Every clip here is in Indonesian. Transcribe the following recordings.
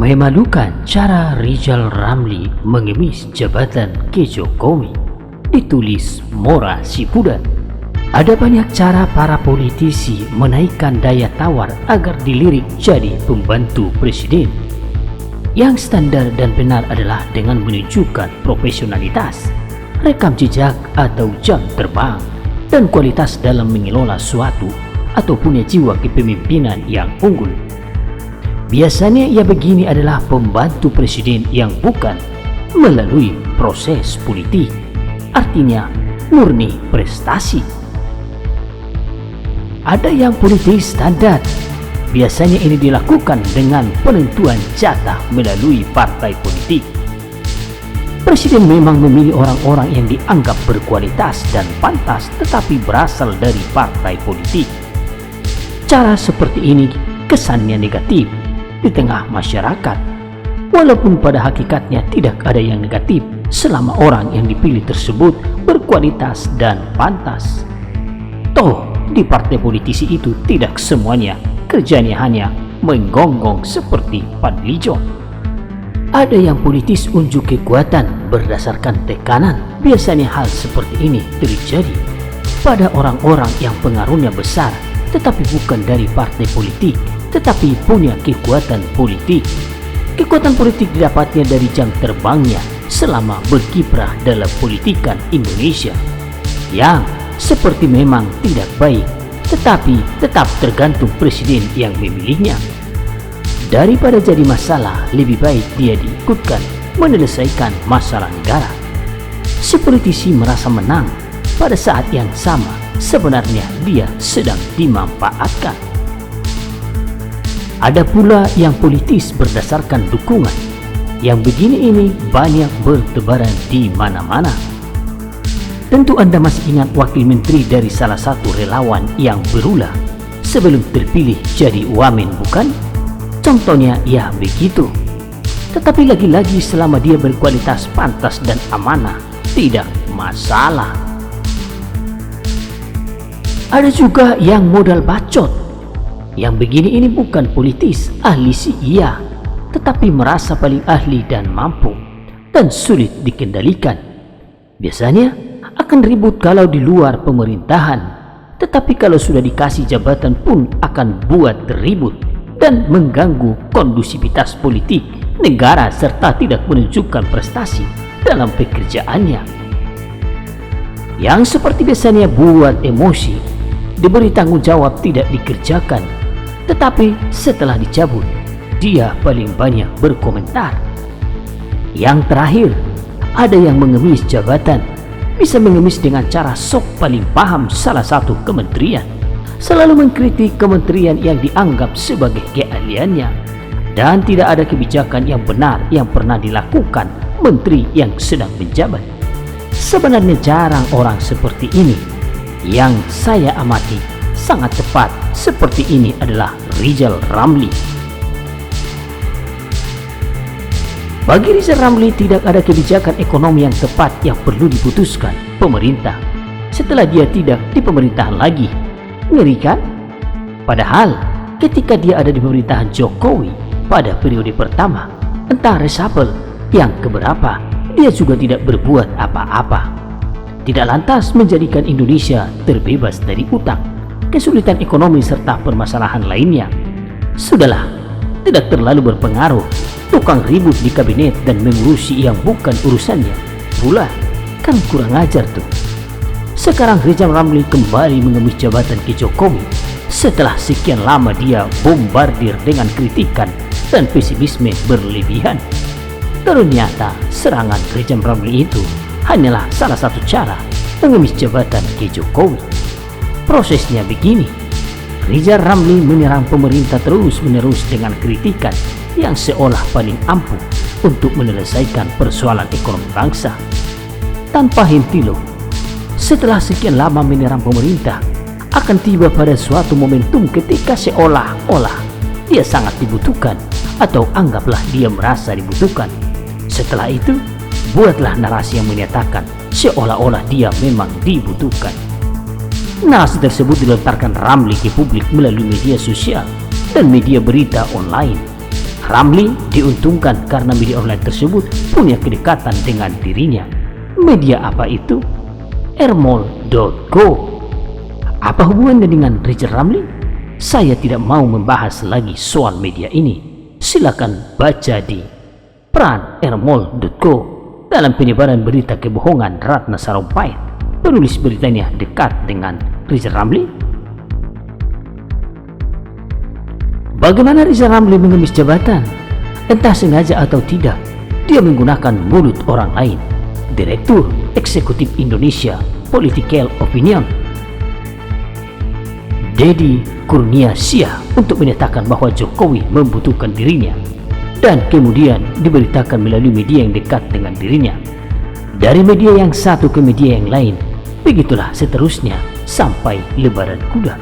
Memalukan cara Rizal Ramli mengemis jabatan ke Jokowi, ditulis Mora Sipudan. Ada banyak cara para politisi menaikkan daya tawar agar dilirik jadi pembantu presiden. Yang standar dan benar adalah dengan menunjukkan profesionalitas, rekam jejak atau jam terbang, dan kualitas dalam mengelola suatu atau punya jiwa kepemimpinan yang unggul. Biasanya ia begini adalah pembantu presiden yang bukan melalui proses politik, artinya murni prestasi. Ada yang politik standar, biasanya ini dilakukan dengan penentuan jatah melalui partai politik. Presiden memang memilih orang-orang yang dianggap berkualitas dan pantas tetapi berasal dari partai politik. Cara seperti ini kesannya negatif di tengah masyarakat, walaupun pada hakikatnya tidak ada yang negatif selama orang yang dipilih tersebut berkualitas dan pantas. Toh di partai politisi itu tidak semuanya kerjanya hanya menggonggong seperti Fadlizon. Ada yang politis unjuk kekuatan berdasarkan tekanan. Biasanya hal seperti ini terjadi pada orang-orang yang pengaruhnya besar tetapi bukan dari partai politik, tetapi punya kekuatan politik. Kekuatan politik didapatnya dari jam terbangnya selama berkiprah dalam politikan Indonesia, yang seperti memang tidak baik, tetapi tetap tergantung presiden yang memilihnya. Daripada jadi masalah, lebih baik dia diikutkan menyelesaikan masalah negara. Si politisi merasa menang, pada saat yang sama sebenarnya dia sedang dimanfaatkan. Ada pula yang politis berdasarkan dukungan. Yang begini ini banyak bertebaran di mana-mana. Tentu Anda masih ingat wakil menteri dari salah satu relawan yang berulah sebelum terpilih jadi wamen, bukan? Contohnya ya begitu. Tetapi lagi-lagi selama dia berkualitas pantas dan amanah, tidak masalah. Ada juga yang modal bacot. Yang begini ini bukan politis, ahli sih iya, tetapi merasa paling ahli dan mampu dan sulit dikendalikan. Biasanya akan ribut kalau di luar pemerintahan, tetapi kalau sudah dikasih jabatan pun akan buat ribut dan mengganggu kondusivitas politik negara serta tidak menunjukkan prestasi dalam pekerjaannya. Yang seperti biasanya buat emosi, diberi tanggung jawab tidak dikerjakan, tetapi setelah dicabut dia paling banyak berkomentar. Yang terakhir, ada yang mengemis jabatan, bisa mengemis dengan cara sok paling paham salah satu kementerian, selalu mengkritik kementerian yang dianggap sebagai keahliannya, dan tidak ada kebijakan yang benar yang pernah dilakukan menteri yang sedang menjabat. Sebenarnya jarang orang seperti ini. Yang saya amati sangat tepat seperti ini adalah Rizal Ramli. Bagi Rizal Ramli tidak ada kebijakan ekonomi yang tepat yang perlu diputuskan pemerintah setelah dia tidak di pemerintahan lagi. Ngeri kan? Padahal ketika dia ada di pemerintahan Jokowi pada periode pertama, entah reshuffle yang keberapa, dia juga tidak berbuat apa-apa. Tidak lantas menjadikan Indonesia terbebas dari utang, kesulitan ekonomi serta permasalahan lainnya. Sudahlah, tidak terlalu berpengaruh. Tukang ribut di kabinet dan mengurusi yang bukan urusannya pula, kan kurang ajar tuh. Sekarang Rizal Ramli kembali mengemis jabatan ke Jokowi setelah sekian lama dia bombardir dengan kritikan dan pesimisme berlebihan. Ternyata serangan Rizal Ramli itu hanyalah salah satu cara mengemis jabatan ke Jokowi. Prosesnya begini, Rizal Ramli menyerang pemerintah terus-menerus dengan kritikan yang seolah paling ampuh untuk menyelesaikan persoalan ekonomi bangsa. Tanpa henti loh, setelah sekian lama menyerang pemerintah, akan tiba pada suatu momentum ketika seolah-olah dia sangat dibutuhkan, atau anggaplah dia merasa dibutuhkan. Setelah itu, buatlah narasi yang menyatakan seolah-olah dia memang dibutuhkan. Narasi tersebut dilontarkan Ramli ke publik melalui media sosial dan media berita online. Ramli diuntungkan karena media online tersebut punya kedekatan dengan dirinya. Media apa itu? Ermol.co. Apa hubungannya dengan Rizal Ramli? Saya tidak mau membahas lagi soal media ini. Silakan baca di peran.ermol.co. Dalam penyebaran berita kebohongan Ratna Sarumpait, penulis beritanya dekat dengan Rizal Ramli. Bagaimana Rizal Ramli mengemis jabatan? Entah sengaja atau tidak, dia menggunakan mulut orang lain. Direktur Eksekutif Indonesia Political Opinion, Deddy Kurniasia, untuk menyatakan bahwa Jokowi membutuhkan dirinya, dan kemudian diberitakan melalui media yang dekat dengan dirinya. Dari media yang satu ke media yang lain, begitulah seterusnya sampai lebaran kuda.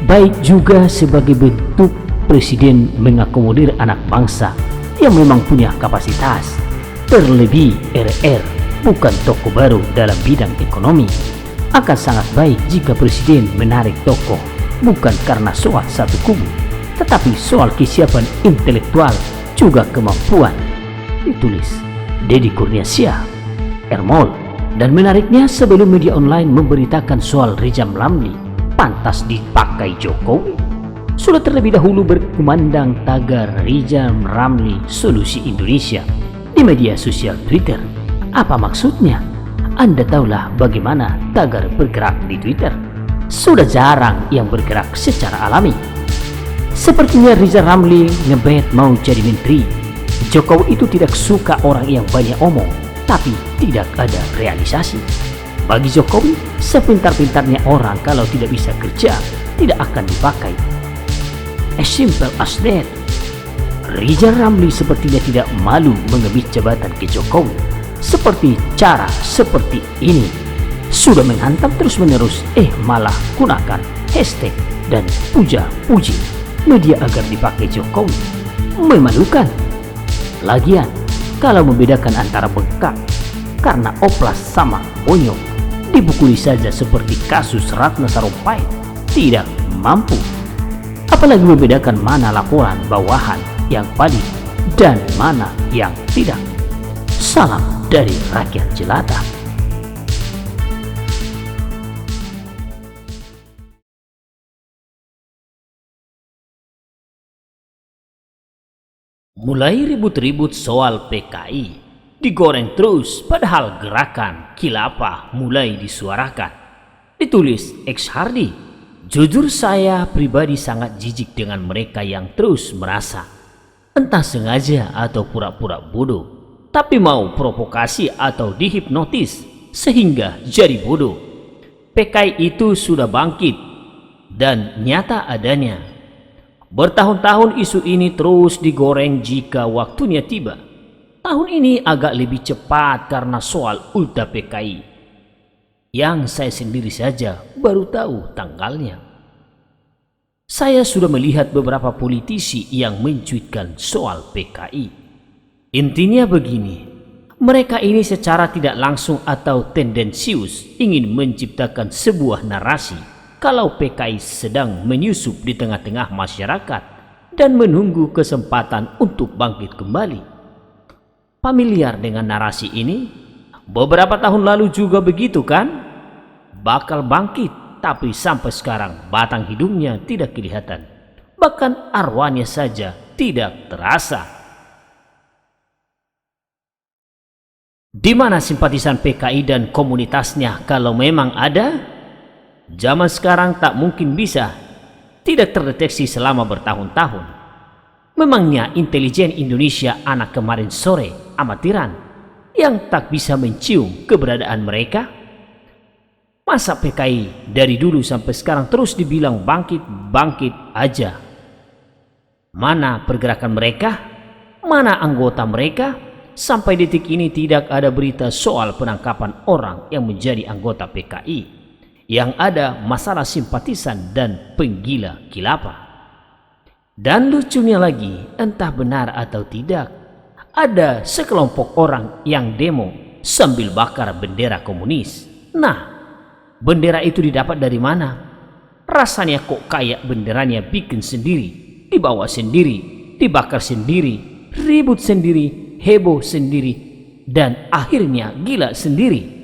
Baik juga sebagai bentuk presiden mengakomodir anak bangsa yang memang punya kapasitas. Terlebih RR bukan tokoh baru dalam bidang ekonomi. Akan sangat baik jika presiden menarik tokoh bukan karena soal satu kubu, tetapi soal kesiapan intelektual juga kemampuan. Ditulis Deddy Kurniasia, Ermol. Dan menariknya, sebelum media online memberitakan soal Rizal Ramli pantas dipakai Jokowi, sudah terlebih dahulu berkumandang tagar Rizal Ramli Solusi Indonesia di media sosial Twitter. Apa maksudnya? Anda tahulah bagaimana tagar bergerak di Twitter. Sudah jarang yang bergerak secara alami. Sepertinya Rizal Ramli ngebet mau jadi menteri. Jokowi itu tidak suka orang yang banyak omong tapi tidak ada realisasi. Bagi Jokowi, sepintar-pintarnya orang kalau tidak bisa kerja, tidak akan dipakai. As simple as that. Rizal Ramli sepertinya tidak malu mengemis jabatan ke Jokowi. Seperti cara seperti ini sudah menghantam terus-menerus, malah gunakan hashtag dan puja-puji media agar dipakai Jokowi. Memalukan. Lagian, kalau membedakan antara bengkak karena oplas sama bonyok, dipukuli saja seperti kasus Ratna Sarumpait, tidak mampu. Apalagi membedakan mana laporan bawahan yang valid dan mana yang tidak. Salam dari rakyat jelata. Mulai ribut-ribut soal PKI, digoreng terus padahal gerakan khilafah mulai disuarakan. Ditulis X Hardy. Jujur saya pribadi sangat jijik dengan mereka yang terus merasa, entah sengaja atau pura-pura bodoh, tapi mau provokasi atau dihipnotis sehingga jadi bodoh. PKI itu sudah bangkit dan nyata adanya. Bertahun-tahun isu ini terus digoreng jika waktunya tiba. Tahun ini agak lebih cepat karena soal ulta PKI, yang saya sendiri saja baru tahu tanggalnya. Saya sudah melihat beberapa politisi yang mencuitkan soal PKI. Intinya begini, mereka ini secara tidak langsung atau tendensius ingin menciptakan sebuah narasi kalau PKI sedang menyusup di tengah-tengah masyarakat dan menunggu kesempatan untuk bangkit kembali. Familiar dengan narasi ini? Beberapa tahun lalu juga begitu kan? Bakal bangkit, tapi sampai sekarang batang hidungnya tidak kelihatan. Bahkan arwahnya saja tidak terasa. Di mana simpatisan PKI dan komunitasnya kalau memang ada? Zaman sekarang tak mungkin bisa tidak terdeteksi selama bertahun-tahun. Memangnya intelijen Indonesia anak kemarin sore amatiran yang tak bisa mencium keberadaan mereka? Masa PKI dari dulu sampai sekarang terus dibilang bangkit aja? Mana pergerakan mereka? Mana anggota mereka? Sampai detik ini tidak ada berita soal penangkapan orang yang menjadi anggota PKI. Yang ada masalah simpatisan dan penggila khilafah. Dan lucunya lagi, entah benar atau tidak, ada sekelompok orang yang demo sambil bakar bendera komunis. Nah, bendera itu didapat dari mana? Rasanya kok kayak benderanya bikin sendiri, dibawa sendiri, dibakar sendiri, ribut sendiri, heboh sendiri, dan akhirnya gila sendiri.